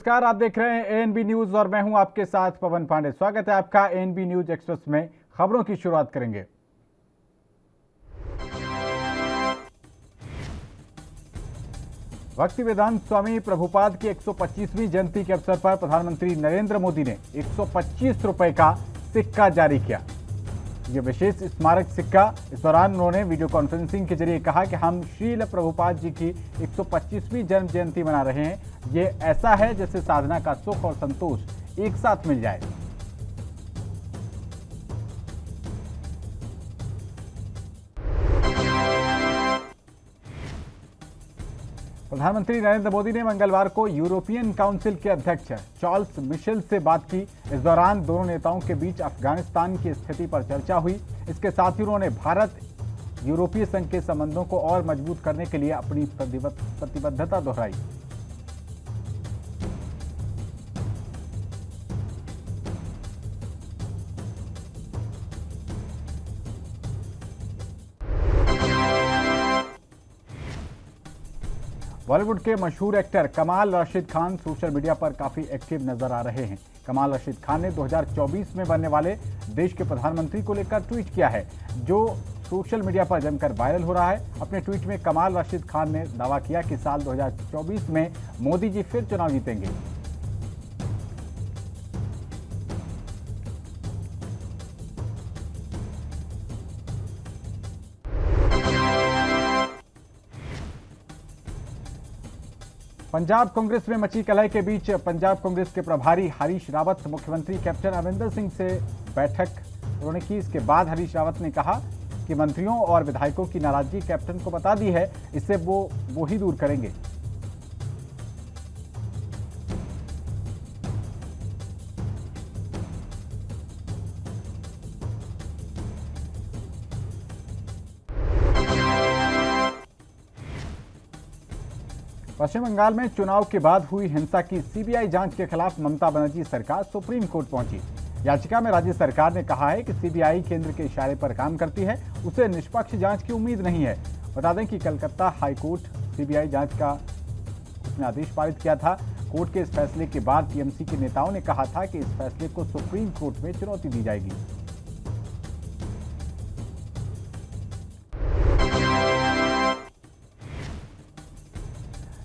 नमस्कार, आप देख रहे हैं एएनबी न्यूज और मैं हूं आपके साथ पवन पांडे। स्वागत है आपका एएनबी न्यूज एक्सप्रेस में। खबरों की शुरुआत करेंगे। भक्ति वेदांत स्वामी प्रभुपाद की 125वीं जयंती के अवसर पर प्रधानमंत्री नरेंद्र मोदी ने 125 रुपए का सिक्का जारी किया। ये विशेष स्मारक सिक्का, इस दौरान उन्होंने वीडियो कॉन्फ्रेंसिंग के जरिए कहा कि हम श्रील प्रभुपाद जी की 125वीं जन्म जयंती मना रहे हैं। ये ऐसा है जैसे साधना का सुख और संतोष एक साथ मिल जाए। प्रधानमंत्री नरेंद्र मोदी ने मंगलवार को यूरोपियन काउंसिल के अध्यक्ष चार्ल्स मिशेल से बात की। इस दौरान दोनों नेताओं के बीच अफगानिस्तान की स्थिति पर चर्चा हुई। इसके साथ ही उन्होंने भारत यूरोपीय संघ के संबंधों को और मजबूत करने के लिए अपनी प्रतिबद्धता दोहराई। बॉलीवुड के मशहूर एक्टर कमाल राशिद खान सोशल मीडिया पर काफी एक्टिव नजर आ रहे हैं। कमाल राशिद खान ने 2024 में बनने वाले देश के प्रधानमंत्री को लेकर ट्वीट किया है, जो सोशल मीडिया पर जमकर वायरल हो रहा है। अपने ट्वीट में कमाल राशिद खान ने दावा किया कि साल 2024 में मोदी जी फिर चुनाव जीतेंगे। पंजाब कांग्रेस में मची कलह के बीच पंजाब कांग्रेस के प्रभारी हरीश रावत मुख्यमंत्री कैप्टन अमरिंदर सिंह से बैठक उन्होंने की। इसके बाद हरीश रावत ने कहा कि मंत्रियों और विधायकों की नाराजगी कैप्टन को बता दी है, इससे वो ही दूर करेंगे। पश्चिम बंगाल में चुनाव के बाद हुई हिंसा की सीबीआई जांच के खिलाफ ममता बनर्जी सरकार सुप्रीम कोर्ट पहुंची। याचिका में राज्य सरकार ने कहा है कि सीबीआई केंद्र के इशारे पर काम करती है, उसे निष्पक्ष जांच की उम्मीद नहीं है। बता दें कि कलकत्ता हाईकोर्ट सीबीआई जांच का उसने आदेश पारित किया था। कोर्ट के इस फैसले के बाद टीएमसी के नेताओं ने कहा था कि इस फैसले को सुप्रीम कोर्ट में चुनौती दी जाएगी।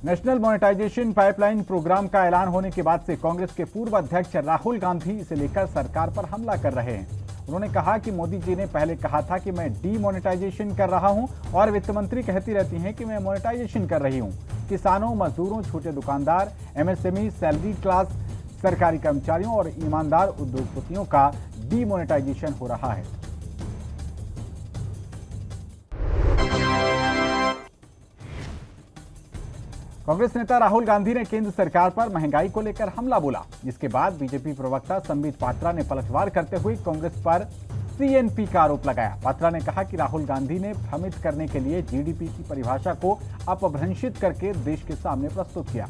नेशनल मोनेटाइजेशन पाइपलाइन प्रोग्राम का ऐलान होने के बाद से कांग्रेस के पूर्व अध्यक्ष राहुल गांधी इसे लेकर सरकार पर हमला कर रहे हैं। उन्होंने कहा कि मोदी जी ने पहले कहा था कि मैं डीमोनेटाइजेशन कर रहा हूं और वित्त मंत्री कहती रहती हैं कि मैं मोनेटाइजेशन कर रही हूं। किसानों, मजदूरों, छोटे दुकानदार, एमएसएमई, सैलरी क्लास, सरकारी कर्मचारियों और ईमानदार उद्योगपतियों का डीमोनेटाइजेशन हो रहा है। कांग्रेस नेता राहुल गांधी ने केंद्र सरकार पर महंगाई को लेकर हमला बोला, जिसके बाद बीजेपी प्रवक्ता संबित पात्रा ने पलटवार करते हुए कांग्रेस पर सीएनपी का आरोप लगाया। पात्रा ने कहा कि राहुल गांधी ने भ्रमित करने के लिए जीडीपी की परिभाषा को अपभ्रंशित करके देश के सामने प्रस्तुत किया।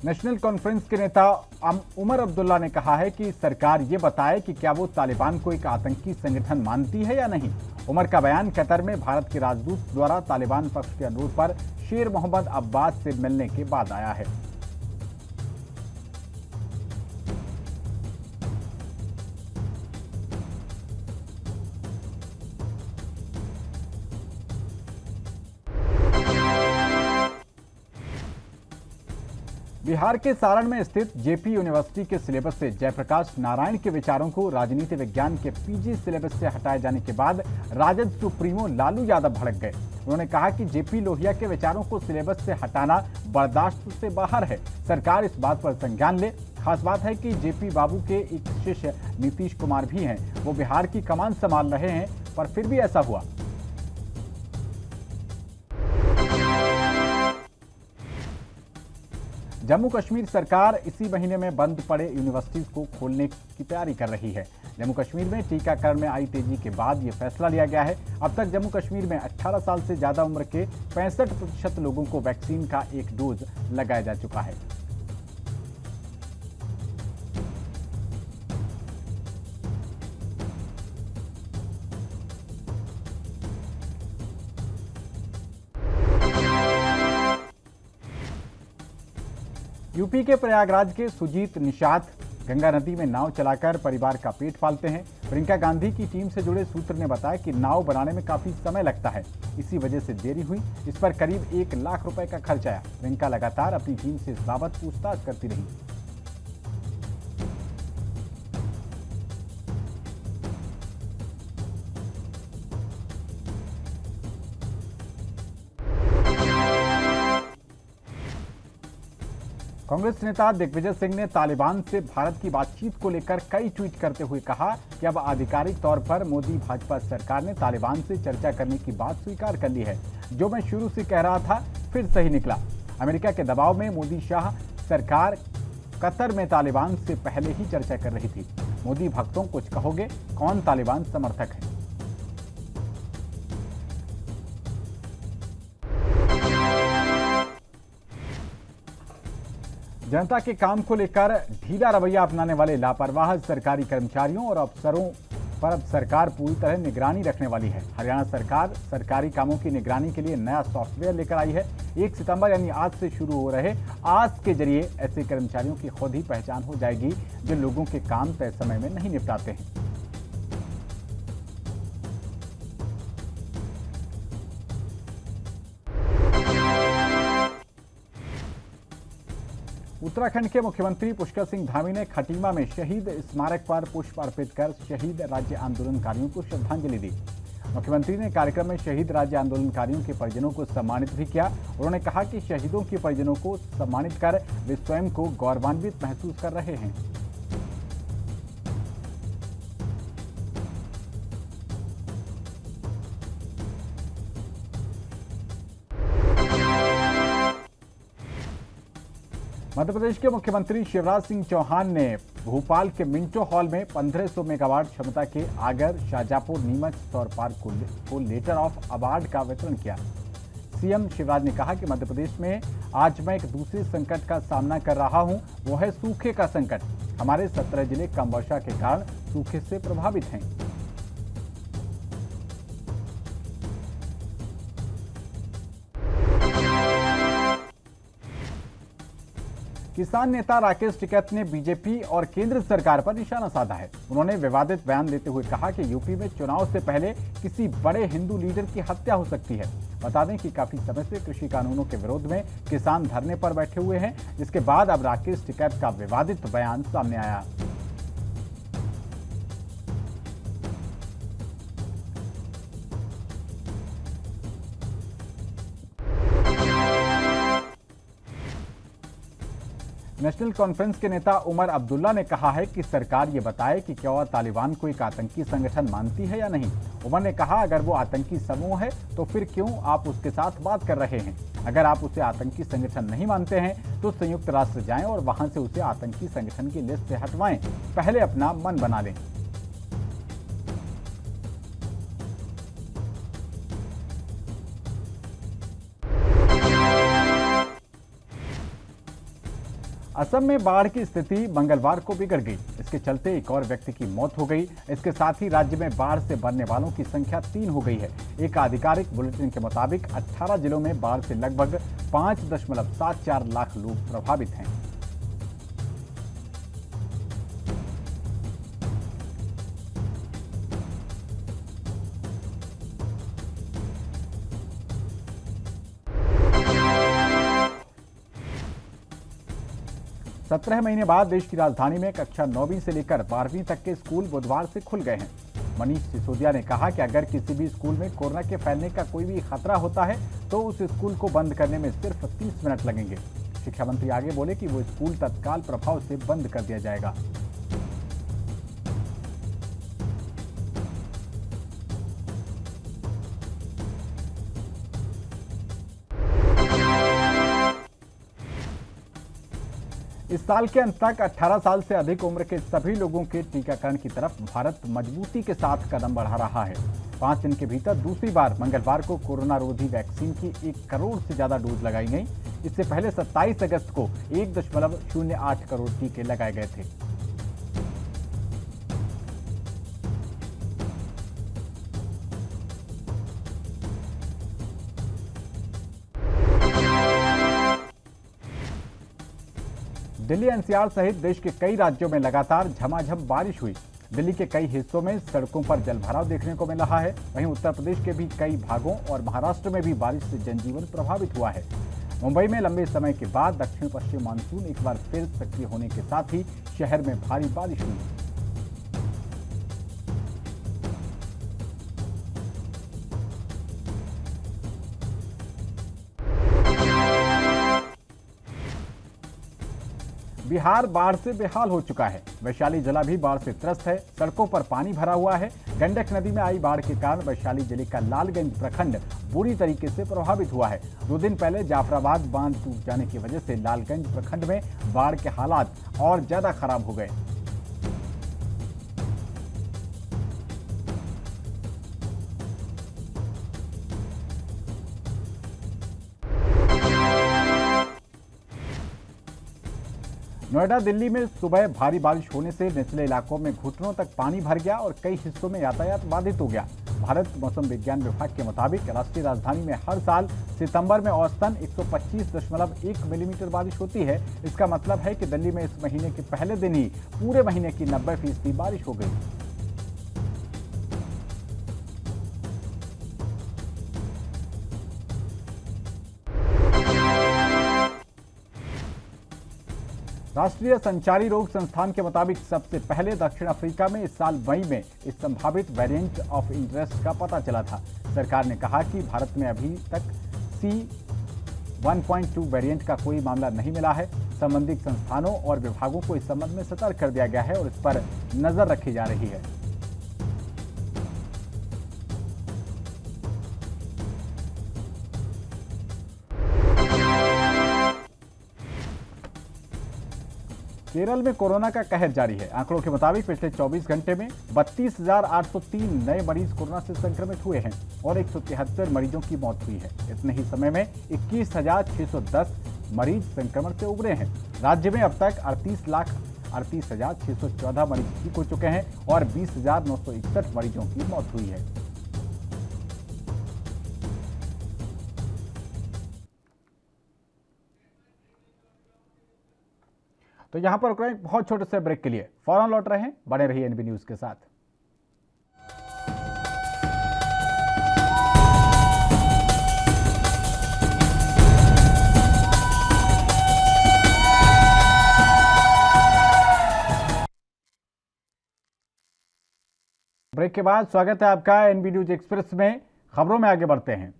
नेशनल कॉन्फ्रेंस के नेता उमर अब्दुल्ला ने कहा है कि सरकार ये बताए कि क्या वो तालिबान को एक आतंकी संगठन मानती है या नहीं। उमर का बयान कतर में भारत के राजदूत द्वारा तालिबान पक्ष के अनुरोध पर शेर मोहम्मद अब्बास से मिलने के बाद आया है। बिहार के सारण में स्थित जेपी यूनिवर्सिटी के सिलेबस से जयप्रकाश नारायण के विचारों को राजनीति विज्ञान के पीजी सिलेबस से हटाए जाने के बाद राजद सुप्रीमो लालू यादव भड़क गए। उन्होंने कहा कि जेपी लोहिया के विचारों को सिलेबस से हटाना बर्दाश्त से बाहर है। सरकार इस बात पर संज्ञान ले। खास बात है कि जेपी बाबू के एक शिष्य नीतीश कुमार भी हैं। वो बिहार की कमान संभाल रहे हैं, पर फिर भी ऐसा हुआ। जम्मू कश्मीर सरकार इसी महीने में बंद पड़े यूनिवर्सिटीज को खोलने की तैयारी कर रही है। जम्मू कश्मीर में टीकाकरण में आई तेजी के बाद यह फैसला लिया गया है। अब तक जम्मू कश्मीर में 18 साल से ज्यादा उम्र के 65% लोगों को वैक्सीन का एक डोज लगाया जा चुका है। यूपी के प्रयागराज के सुजीत निषाद गंगा नदी में नाव चलाकर परिवार का पेट पालते हैं। प्रियंका गांधी की टीम से जुड़े सूत्र ने बताया कि नाव बनाने में काफी समय लगता है, इसी वजह से देरी हुई। इस पर करीब 1 लाख रुपए का खर्च आया। प्रियंका लगातार अपनी टीम से इस बाबत पूछताछ करती रही। कांग्रेस नेता दिग्विजय सिंह ने तालिबान से भारत की बातचीत को लेकर कई ट्वीट करते हुए कहा कि अब आधिकारिक तौर पर मोदी भाजपा सरकार ने तालिबान से चर्चा करने की बात स्वीकार कर ली है। जो मैं शुरू से कह रहा था फिर सही निकला। अमेरिका के दबाव में मोदी शाह सरकार कतर में तालिबान से पहले ही चर्चा कर रही थी। मोदी भक्तों कुछ कहोगे, कौन तालिबान समर्थक है? जनता के काम को लेकर ढीला रवैया अपनाने वाले लापरवाह सरकारी कर्मचारियों और अफसरों पर अब सरकार पूरी तरह निगरानी रखने वाली है। हरियाणा सरकार सरकारी कामों की निगरानी के लिए नया सॉफ्टवेयर लेकर आई है। 1 सितंबर यानी आज से शुरू हो रहे आस के जरिए ऐसे कर्मचारियों की खुद ही पहचान हो जाएगी जो लोगों के काम तय समय में नहीं निपटाते हैं। उत्तराखंड के मुख्यमंत्री पुष्कर सिंह धामी ने खटीमा में शहीद स्मारक पर पुष्प अर्पित कर शहीद राज्य आंदोलनकारियों को श्रद्धांजलि दी। मुख्यमंत्री ने कार्यक्रम में शहीद राज्य आंदोलनकारियों के परिजनों को सम्मानित भी किया। उन्होंने कहा कि शहीदों के परिजनों को सम्मानित कर वे स्वयं को गौरवान्वित महसूस कर रहे हैं। मध्य प्रदेश के मुख्यमंत्री शिवराज सिंह चौहान ने भोपाल के मिंटो हॉल में 1500 मेगावाट क्षमता के आगर शाहजहांपुर नीमच सौर पार्क को लेटर ऑफ अवार्ड का वितरण किया। सीएम शिवराज ने कहा कि मध्य प्रदेश में आज मैं एक दूसरे संकट का सामना कर रहा हूं, वो है सूखे का संकट। हमारे 17 जिले कम वर्षा के कारण सूखे से प्रभावित हैं। किसान नेता राकेश टिकैत ने बीजेपी और केंद्र सरकार पर निशाना साधा है। उन्होंने विवादित बयान देते हुए कहा कि यूपी में चुनाव से पहले किसी बड़े हिंदू लीडर की हत्या हो सकती है। बता दें कि काफी समय से कृषि कानूनों के विरोध में किसान धरने पर बैठे हुए हैं, जिसके बाद अब राकेश टिकैत का विवादित बयान सामने आया। नेशनल कॉन्फ्रेंस के नेता उमर अब्दुल्ला ने कहा है कि सरकार ये बताए कि क्या वह तालिबान को एक आतंकी संगठन मानती है या नहीं। उमर ने कहा, अगर वो आतंकी समूह है तो फिर क्यों आप उसके साथ बात कर रहे हैं? अगर आप उसे आतंकी संगठन नहीं मानते हैं तो संयुक्त राष्ट्र जाएं और वहां से उसे आतंकी संगठन की लिस्ट से हटवाएं। पहले अपना मन बना लें। असम में बाढ़ की स्थिति मंगलवार को बिगड़ गई। इसके चलते एक और व्यक्ति की मौत हो गई। इसके साथ ही राज्य में बाढ़ से मरने वालों की संख्या 3 हो गई है। एक आधिकारिक बुलेटिन के मुताबिक 18 जिलों में बाढ़ से लगभग 5.74 लाख लोग प्रभावित हैं। सत्रह महीने बाद देश की राजधानी में कक्षा 9वीं से लेकर 12वीं तक के स्कूल बुधवार से खुल गए हैं। मनीष सिसोदिया ने कहा कि अगर किसी भी स्कूल में कोरोना के फैलने का कोई भी खतरा होता है तो उस स्कूल को बंद करने में सिर्फ 30 मिनट लगेंगे। शिक्षा मंत्री आगे बोले कि वो स्कूल तत्काल प्रभाव से बंद कर दिया जाएगा। इस साल के अंत तक 18 साल से अधिक उम्र के सभी लोगों के टीकाकरण की तरफ भारत मजबूती के साथ कदम बढ़ा रहा है। 5 दिन के भीतर दूसरी बार मंगलवार को कोरोना रोधी वैक्सीन की 1 करोड़ से ज्यादा डोज लगाई गई। इससे पहले 27 अगस्त को 1.08 करोड़ टीके लगाए गए थे। दिल्ली एनसीआर सहित देश के कई राज्यों में लगातार झमाझम बारिश हुई। दिल्ली के कई हिस्सों में सड़कों पर जलभराव देखने को मिल रहा है। वहीं उत्तर प्रदेश के भी कई भागों और महाराष्ट्र में भी बारिश से जनजीवन प्रभावित हुआ है। मुंबई में लंबे समय के बाद दक्षिण पश्चिम मानसून एक बार फिर सक्रिय होने के साथ ही शहर में भारी बारिश हुई। बिहार बाढ़ से बेहाल हो चुका है। वैशाली जिला भी बाढ़ से त्रस्त है। सड़कों पर पानी भरा हुआ है। गंडक नदी में आई बाढ़ के कारण वैशाली जिले का लालगंज प्रखंड बुरी तरीके से प्रभावित हुआ है। 2 दिन पहले जाफराबाद बांध टूट जाने की वजह से लालगंज प्रखंड में बाढ़ के हालात और ज्यादा खराब हो गए। नोएडा दिल्ली में सुबह भारी बारिश होने से निचले इलाकों में घुटनों तक पानी भर गया और कई हिस्सों में यातायात बाधित हो गया। भारत मौसम विज्ञान विभाग के मुताबिक राष्ट्रीय राजधानी में हर साल सितंबर में औसतन 125.1 मिलीमीटर बारिश होती है। इसका मतलब है कि दिल्ली में इस महीने के पहले दिन ही पूरे महीने की 90% बारिश हो गई। राष्ट्रीय संचारी रोग संस्थान के मुताबिक सबसे पहले दक्षिण अफ्रीका में इस साल मई में इस संभावित वेरिएंट ऑफ इंटरेस्ट का पता चला था। सरकार ने कहा कि भारत में अभी तक C.1.2 वेरिएंट का कोई मामला नहीं मिला है। संबंधित संस्थानों और विभागों को इस संबंध में सतर्क कर दिया गया है और इस पर नजर रखी जा रही है। केरल में कोरोना का कहर जारी है। आंकड़ों के मुताबिक पिछले 24 घंटे में 32,803 नए मरीज कोरोना से संक्रमित हुए हैं और 173 मरीजों की मौत हुई है। इतने ही समय में 21,610 मरीज संक्रमण से उबरे हैं। राज्य में अब तक 38,38,614 मरीज ठीक हो चुके हैं और 20,961 मरीजों की मौत हुई है। तो यहां पर रुक रहे हैं बहुत छोटे से ब्रेक के लिए। फौरन लौट रहे हैं, बने रहिए एनबी न्यूज के साथ। ब्रेक के बाद स्वागत है आपका एनबी न्यूज एक्सप्रेस में। खबरों में आगे बढ़ते हैं।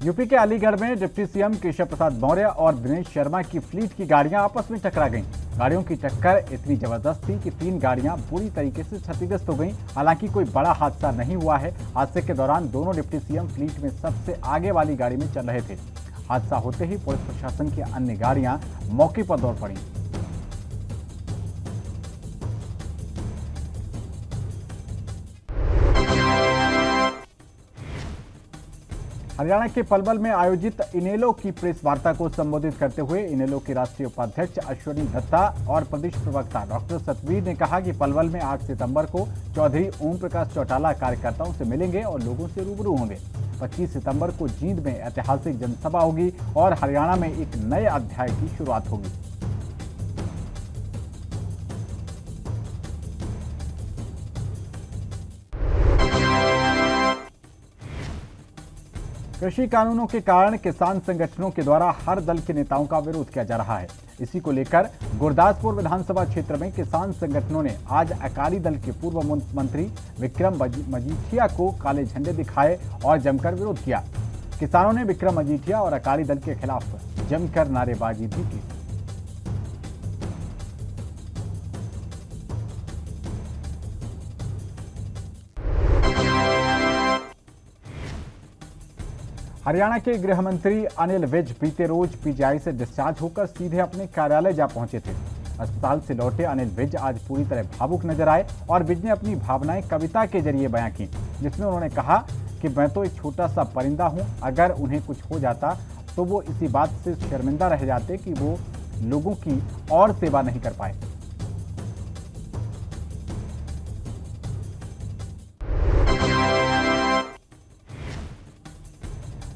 यूपी के अलीगढ़ में डिप्टी सीएम केशव प्रसाद मौर्य और दिनेश शर्मा की फ्लीट की गाड़ियां आपस में टकरा गईं। गाड़ियों की टक्कर इतनी जबरदस्त थी कि 3 गाड़ियां पूरी तरीके से क्षतिग्रस्त हो गईं। हालांकि कोई बड़ा हादसा नहीं हुआ है। हादसे के दौरान दोनों डिप्टी सीएम फ्लीट में सबसे आगे वाली गाड़ी में चल रहे थे। हादसा होते ही पुलिस प्रशासन की अन्य गाड़ियां मौके पर दौड़ पड़ी। हरियाणा के पलवल में आयोजित इनेलो की प्रेस वार्ता को संबोधित करते हुए इनेलो के राष्ट्रीय उपाध्यक्ष अश्विनी दत्ता और प्रदेश प्रवक्ता डॉक्टर सतवीर ने कहा कि पलवल में 8 सितंबर को चौधरी ओम प्रकाश चौटाला कार्यकर्ताओं से मिलेंगे और लोगों से रूबरू होंगे। 25 सितंबर को जींद में ऐतिहासिक जनसभा होगी और हरियाणा में एक नए अध्याय की शुरुआत होगी। कृषि कानूनों के कारण किसान संगठनों के द्वारा हर दल के नेताओं का विरोध किया जा रहा है। इसी को लेकर गुरदासपुर विधानसभा क्षेत्र में किसान संगठनों ने आज अकाली दल के पूर्व मंत्री विक्रम मजीठिया को काले झंडे दिखाए और जमकर विरोध किया। किसानों ने विक्रम मजीठिया और अकाली दल के खिलाफ जमकर नारेबाजी भी की। हरियाणा के गृह मंत्री अनिल विज बीते रोज पीजीआई से डिस्चार्ज होकर सीधे अपने कार्यालय जा पहुंचे थे। अस्पताल से लौटे अनिल विज आज पूरी तरह भावुक नजर आए और विज ने अपनी भावनाएं कविता के जरिए बयां की, जिसमें उन्होंने कहा कि मैं तो एक छोटा सा परिंदा हूं, अगर उन्हें कुछ हो जाता तो वो इसी बात से शर्मिंदा रह जाते कि वो लोगों की और सेवा नहीं कर पाए।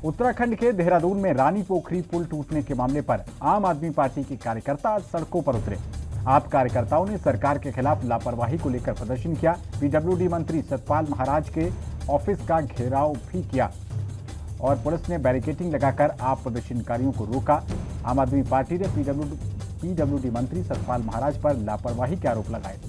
उत्तराखंड के देहरादून में रानी पोखरी पुल टूटने के मामले पर आम आदमी पार्टी के कार्यकर्ता आज सड़कों पर उतरे। आप कार्यकर्ताओं ने सरकार के खिलाफ लापरवाही को लेकर प्रदर्शन किया। पीडब्ल्यूडी मंत्री सतपाल महाराज के ऑफिस का घेराव भी किया और पुलिस ने बैरिकेडिंग लगाकर आप प्रदर्शनकारियों को रोका। आम आदमी पार्टी ने पीडब्ल्यूडी मंत्री सतपाल महाराज पर लापरवाही के आरोप लगाए।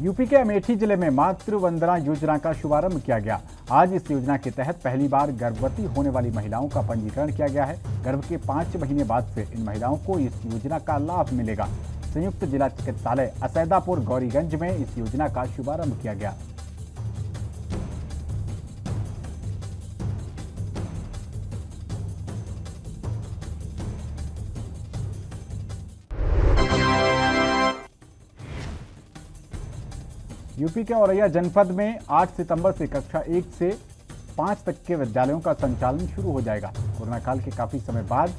यूपी के अमेठी जिले में मातृ वंदना योजना का शुभारंभ किया गया। आज इस योजना के तहत पहली बार गर्भवती होने वाली महिलाओं का पंजीकरण किया गया है। गर्भ के 5 महीने बाद से इन महिलाओं को इस योजना का लाभ मिलेगा। संयुक्त जिला चिकित्सालय असैदापुर गौरीगंज में इस योजना का शुभारंभ किया गया। यूपी के औरैया जनपद में 8 सितंबर से कक्षा 1 से 5 तक के विद्यालयों का संचालन शुरू हो जाएगा। कोरोना काल के काफी समय बाद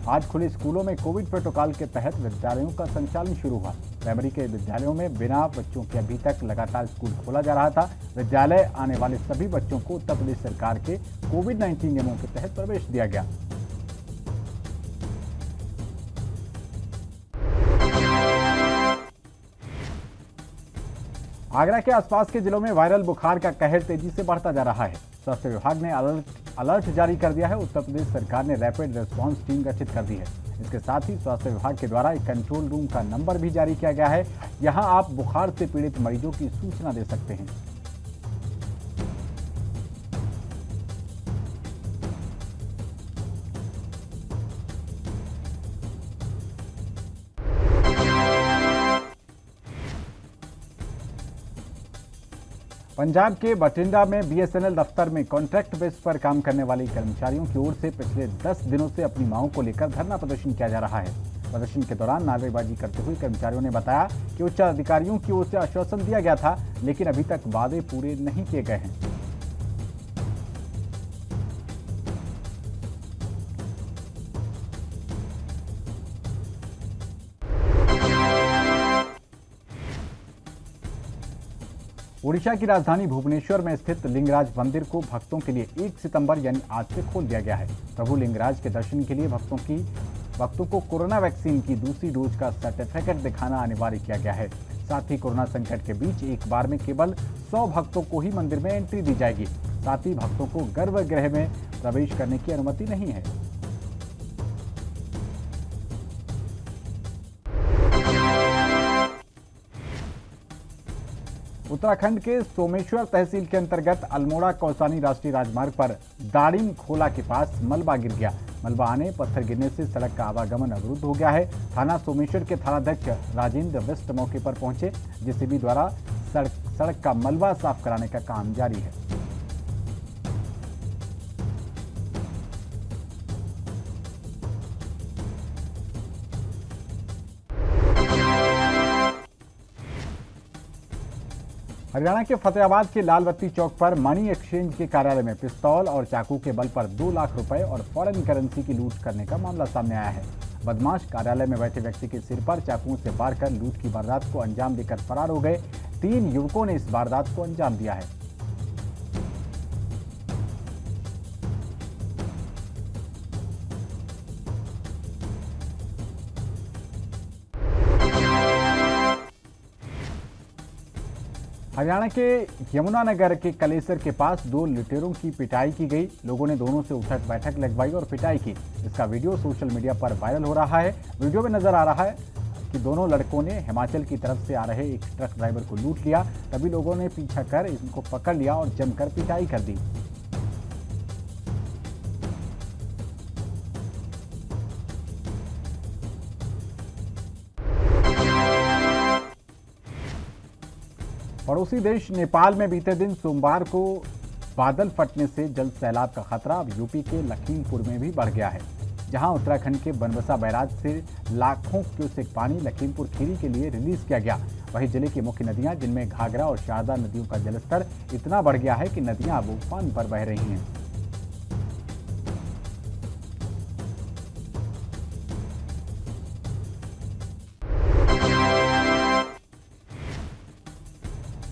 आज खुले स्कूलों में कोविड प्रोटोकॉल के तहत विद्यालयों का संचालन शुरू हुआ। प्राइमरी के विद्यालयों में बिना बच्चों के अभी तक लगातार स्कूल खोला जा रहा था। विद्यालय आने वाले सभी बच्चों को उत्तर प्रदेश सरकार के कोविड-19 नियमों के तहत प्रवेश दिया गया। आगरा के आसपास के जिलों में वायरल बुखार का कहर तेजी से बढ़ता जा रहा है। स्वास्थ्य विभाग ने अलर्ट जारी कर दिया है। उत्तर प्रदेश सरकार ने रैपिड रिस्पांस टीम गठित कर दी है। इसके साथ ही स्वास्थ्य विभाग के द्वारा एक कंट्रोल रूम का नंबर भी जारी किया गया है। यहां आप बुखार से पीड़ित मरीजों की सूचना दे सकते हैं। पंजाब के बठिंडा में बीएसएनएल दफ्तर में कॉन्ट्रैक्ट बेस पर काम करने वाले कर्मचारियों की ओर से पिछले 10 दिनों से अपनी मांगों को लेकर धरना प्रदर्शन किया जा रहा है। प्रदर्शन के दौरान नारेबाजी करते हुए कर्मचारियों ने बताया कि उच्च अधिकारियों की ओर से आश्वासन दिया गया था, लेकिन अभी तक वादे पूरे नहीं किए गए हैं। ओडिशा की राजधानी भुवनेश्वर में स्थित लिंगराज मंदिर को भक्तों के लिए 1 सितंबर यानी आज से खोल दिया गया है। प्रभु लिंगराज के दर्शन के लिए भक्तों को कोरोना वैक्सीन की दूसरी डोज का सर्टिफिकेट दिखाना अनिवार्य किया गया है। साथ ही कोरोना संकट के बीच एक बार में केवल 100 भक्तों को ही मंदिर में एंट्री दी जाएगी। साथ ही भक्तों को गर्भगृह में प्रवेश करने की अनुमति नहीं है। उत्तराखंड के सोमेश्वर तहसील के अंतर्गत अल्मोड़ा कौसानी राष्ट्रीय राजमार्ग पर दाड़िम खोला के पास मलबा गिर गया। मलबा आने पत्थर गिरने से सड़क का आवागमन अवरुद्ध हो गया है। थाना सोमेश्वर के थानाध्यक्ष राजेंद्र बिष्ट मौके पर पहुंचे। जेसीबी द्वारा सड़क का मलबा साफ कराने का काम जारी है। हरियाणा के फतेहाबाद के लाल बत्ती चौक पर मनी एक्सचेंज के कार्यालय में पिस्तौल और चाकू के बल पर 2 लाख रुपए और फॉरेन करेंसी की लूट करने का मामला सामने आया है। बदमाश कार्यालय में बैठे व्यक्ति के सिर पर चाकुओं से वार कर लूट की वारदात को अंजाम देकर फरार हो गए। 3 युवकों ने इस वारदात को अंजाम दिया है। हरियाणा के यमुनानगर के कलेसर के पास 2 लुटेरों की पिटाई की गई। लोगों ने दोनों से उठक बैठक लगवाई और पिटाई की। इसका वीडियो सोशल मीडिया पर वायरल हो रहा है। वीडियो में नजर आ रहा है कि दोनों लड़कों ने हिमाचल की तरफ से आ रहे एक ट्रक ड्राइवर को लूट लिया। तभी लोगों ने पीछा कर इनको पकड़ लिया और जमकर पिटाई कर दी। पड़ोसी देश नेपाल में बीते दिन सोमवार को बादल फटने से जल सैलाब का खतरा अब यूपी के लखीमपुर में भी बढ़ गया है। जहां उत्तराखंड के बनबसा बैराज से लाखों क्यूसेक पानी लखीमपुर खीरी के लिए रिलीज किया गया। वहीं जिले की मुख्य नदियां जिनमें घाघरा और शारदा नदियों का जलस्तर इतना बढ़ गया है कि नदियां अब उफान पर बह रही हैं।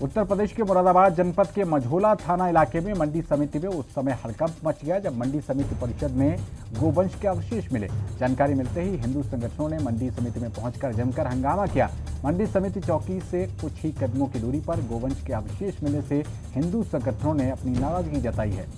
उत्तर प्रदेश के मुरादाबाद जनपद के मझोला थाना इलाके में मंडी समिति में उस समय हड़कंप मच गया जब मंडी समिति परिषद में गोवंश के अवशेष मिले। जानकारी मिलते ही हिंदू संगठनों ने मंडी समिति में पहुंचकर जमकर हंगामा किया। मंडी समिति चौकी से कुछ ही कदमों की दूरी पर गोवंश के अवशेष मिलने से हिंदू संगठनों ने अपनी नाराजगी जताई है।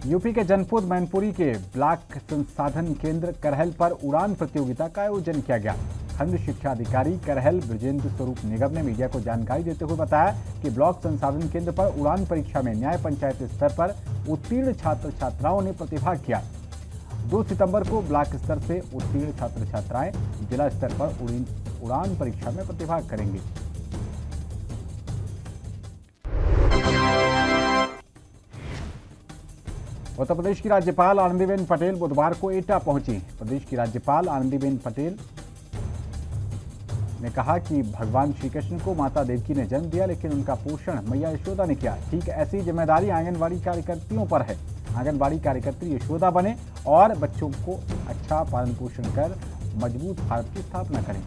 यूपी के जनपद मैनपुरी के ब्लॉक संसाधन केंद्र करहल पर उड़ान प्रतियोगिता का आयोजन किया गया। खंड शिक्षा अधिकारी करहल ब्रजेंद्र स्वरूप निगम ने मीडिया को जानकारी देते हुए बताया कि ब्लॉक संसाधन केंद्र पर उड़ान परीक्षा में न्याय पंचायत स्तर पर उत्तीर्ण छात्र छात्राओं ने प्रतिभाग किया। 2 सितंबर को ब्लॉक स्तर से उत्तीर्ण छात्र छात्राएं जिला स्तर पर उड़ान परीक्षा में प्रतिभाग करेंगे। उत्तर प्रदेश की राज्यपाल आनंदीबेन पटेल बुधवार को एटा पहुंची। प्रदेश की राज्यपाल आनंदीबेन पटेल ने कहा कि भगवान श्री कृष्ण को माता देवकी ने जन्म दिया, लेकिन उनका पोषण मैया यशोदा ने किया। ठीक ऐसी जिम्मेदारी आंगनबाड़ी कार्यकर्तियों पर है। आंगनबाड़ी कार्यकर्त्री यशोदा बने और बच्चों को अच्छा पालन पोषण कर मजबूत भारत की स्थापना करें।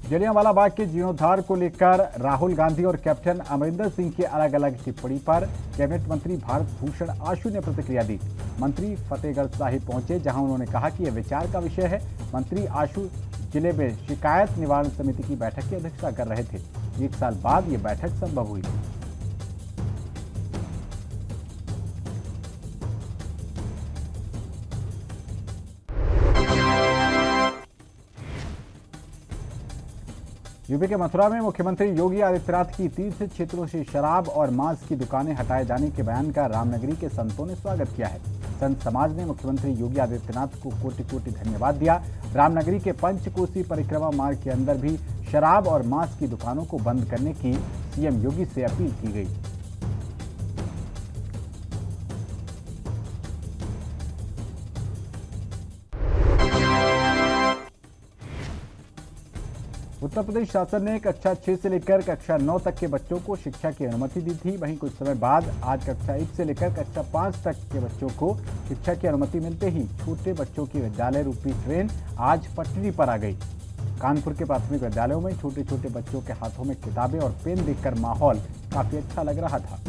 जलियांवाला बाग के जीर्णोद्धार को लेकर राहुल गांधी और कैप्टन अमरिंदर सिंह की अलग अलग टिप्पणी पर कैबिनेट मंत्री भारत भूषण आशु ने प्रतिक्रिया दी। मंत्री फतेहगढ़ साहिब पहुंचे, जहां उन्होंने कहा कि यह विचार का विषय है। मंत्री आशु जिले में शिकायत निवारण समिति की बैठक की अध्यक्षता कर रहे थे। 1 साल बाद यह बैठक संभव हुई। यूपी के मथुरा में मुख्यमंत्री योगी आदित्यनाथ की तीर्थ क्षेत्रों से शराब और मांस की दुकानें हटाए जाने के बयान का रामनगरी के संतों ने स्वागत किया है। संत समाज ने मुख्यमंत्री योगी आदित्यनाथ को कोटि कोटि धन्यवाद दिया। रामनगरी के पंचकोसी परिक्रमा मार्ग के अंदर भी शराब और मांस की दुकानों को बंद करने की सीएम योगी से अपील की गई। उत्तर प्रदेश शासन ने कक्षा 6 से लेकर कक्षा 9 तक के बच्चों को शिक्षा की अनुमति दी थी। वहीं कुछ समय बाद आज कक्षा 1 से लेकर कक्षा 5 तक के बच्चों को शिक्षा की अनुमति मिलते ही छोटे बच्चों की विद्यालय रूपी ट्रेन आज पटरी पर आ गई। कानपुर के प्राथमिक विद्यालयों में छोटे छोटे बच्चों के हाथों में किताबें और पेन देखकर माहौल काफी अच्छा लग रहा था।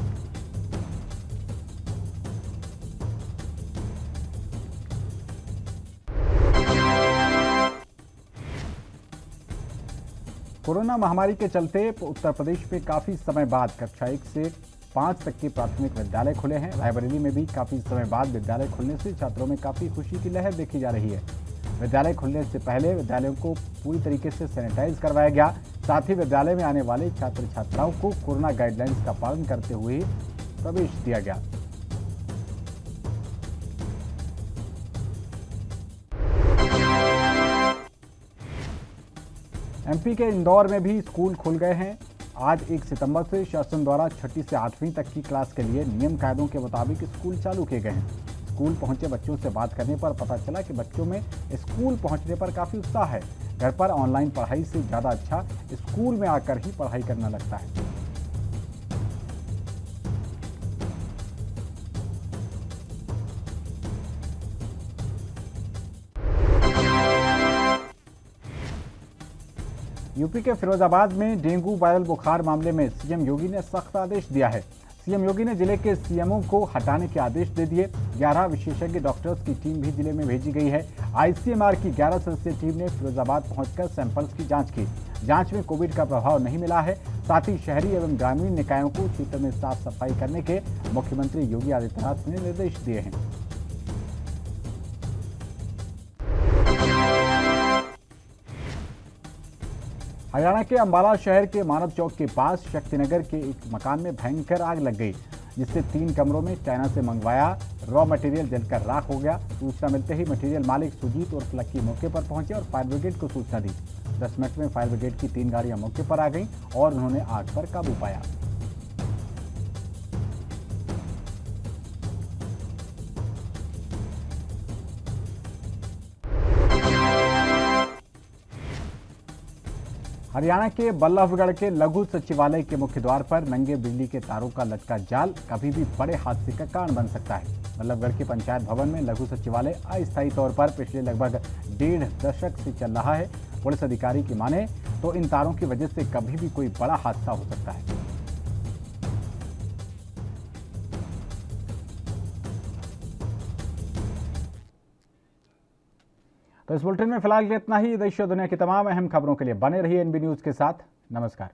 कोरोना महामारी के चलते उत्तर प्रदेश में काफी समय बाद कक्षा 1 से 5 तक के प्राथमिक विद्यालय खुले हैं। रायबरेली में भी काफी समय बाद विद्यालय खुलने से छात्रों में काफी खुशी की लहर देखी जा रही है। विद्यालय खुलने से पहले विद्यालयों को पूरी तरीके से सैनिटाइज करवाया गया। साथ ही विद्यालय में आने वाले छात्र छात्राओं को कोरोना गाइडलाइंस का पालन करते हुए प्रवेश दिया गया। एमपी के इंदौर में भी स्कूल खुल गए हैं। आज 1 सितंबर से शासन द्वारा 6ठी से 8वीं तक की क्लास के लिए नियम कायदों के मुताबिक स्कूल चालू किए गए हैं। स्कूल पहुंचे बच्चों से बात करने पर पता चला कि बच्चों में स्कूल पहुंचने पर काफी उत्साह है। घर पर ऑनलाइन पढ़ाई से ज्यादा अच्छा स्कूल में आकर ही पढ़ाई करना लगता है। यूपी के फिरोजाबाद में डेंगू वायरल बुखार मामले में सीएम योगी ने सख्त आदेश दिया है। सीएम योगी ने जिले के सीएमओ को हटाने के आदेश दे दिए। 11 विशेषज्ञ डॉक्टर्स की टीम भी जिले में भेजी गई है। आईसीएमआर की 11 सदस्यीय टीम ने फिरोजाबाद पहुंचकर सैंपल्स की जांच की। जांच में कोविड का प्रभाव नहीं मिला है। साथ ही शहरी एवं ग्रामीण निकायों को क्षेत्र में साफ सफाई करने के मुख्यमंत्री योगी आदित्यनाथ ने निर्देश दिए हैं। हरियाणा के अंबाला शहर के मानव चौक के पास शक्तिनगर के एक मकान में भयंकर आग लग गई, जिससे 3 कमरों में चाइना से मंगवाया रॉ मटेरियल जलकर राख हो गया। सूचना मिलते ही मटेरियल मालिक सुजीत उर्फ लक्की मौके पर पहुंचे और फायर ब्रिगेड को सूचना दी। 10 मिनट में फायर ब्रिगेड की 3 गाड़ियां मौके पर आ गईं और उन्होंने आग पर काबू पाया। हरियाणा के बल्लभगढ़ के लघु सचिवालय के मुख्य द्वार पर नंगे बिजली के तारों का लटका जाल कभी भी बड़े हादसे का कारण बन सकता है। बल्लभगढ़ के पंचायत भवन में लघु सचिवालय अस्थायी तौर पर पिछले लगभग 1.5 दशक से चल रहा है। पुलिस अधिकारी की माने तो इन तारों की वजह से कभी भी कोई बड़ा हादसा हो सकता है। तो इस बुलेटिन में फिलहाल इतना ही। देश और दुनिया की तमाम अहम खबरों के लिए बने रहिए एनबी न्यूज के साथ। नमस्कार।